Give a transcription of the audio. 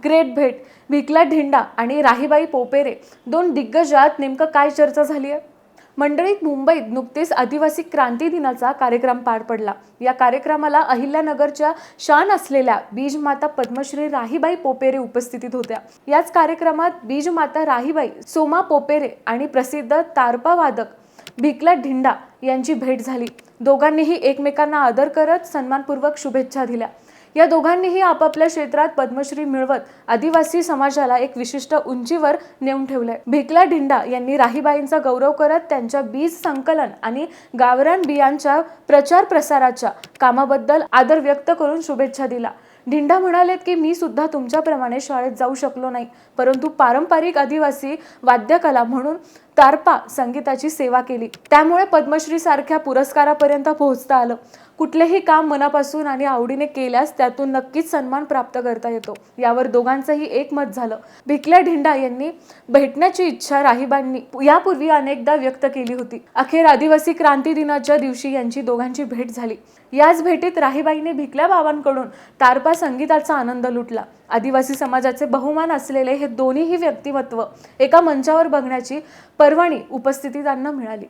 Great भेट. भिकला ढिंडा आणि राहीबाई पोपेरे दोन दिग्गजात नेमकं काय चर्चा झाली आहे? मंडळीत मुंबईत नुकतेच आदिवासी क्रांती दिनाचा कार्यक्रम पार पडला. या कार्यक्रमाला अहिल्यानगरच्या शान असलेल्या बीजमाता पद्मश्री राहीबाई पोपेरे उपस्थितीत होत्या. याच कार्यक्रमात बीजमाता राहीबाई सोमा पोपेरे आणि प्रसिद्ध तारपा वादक भिकला ढिंडा यांची भेट झाली. दोघांनीही एकमेकांना आदर करत सन्मानपूर्वक शुभेच्छा दिल्या. या दोघांनीही आपापल्या क्षेत्रात पद्मश्री मिळवत आदिवासी समाजाला एक विशिष्ट उंचीवर नेऊन ठेवलंय. भिकला ढिंडा यांनी राहीबाईंचा गौरव करत त्यांच्या बीज संकलन आणि गावरान बियांच्या प्रचार प्रसाराच्या कामाबद्दल आदर व्यक्त करून शुभेच्छा दिल्या. ढिंडा म्हणालेत की मी सुद्धा तुमच्याप्रमाणे शाळेत जाऊ शकलो नाही, परंतु पारंपरिक आदिवासी वाद्यकला म्हणून तारपा संगीताची सेवा केली. त्यामुळे पद्मश्री सारख्या पुरस्कारापर्यंत पोहोचता आलं. कुठलेही काम मनापासून आणि आवडीने केल्यास त्यातून नक्कीच सन्मान प्राप्त करता येतो. यावर दोघांचंही एकमत झालं. भिकल्या ढिंडा यांनी भेटण्याची इच्छा राहीबाईंनी यापूर्वी अनेकदा व्यक्त केली होती. अखेर आदिवासी क्रांती दिनाच्या दिवशी यांची दोघांची भेट झाली. याच भेटीत राहीबाईंनी भिकल्या बाबांकडून तारपा संगीताचा आनंद लुटला. आदिवासी समाजाचे बहुमान असलेले हे दोन्हीही व्यक्तिमत्व एका मंचावर बघण्याची पर्वणी उपस्थितांना मिळाली.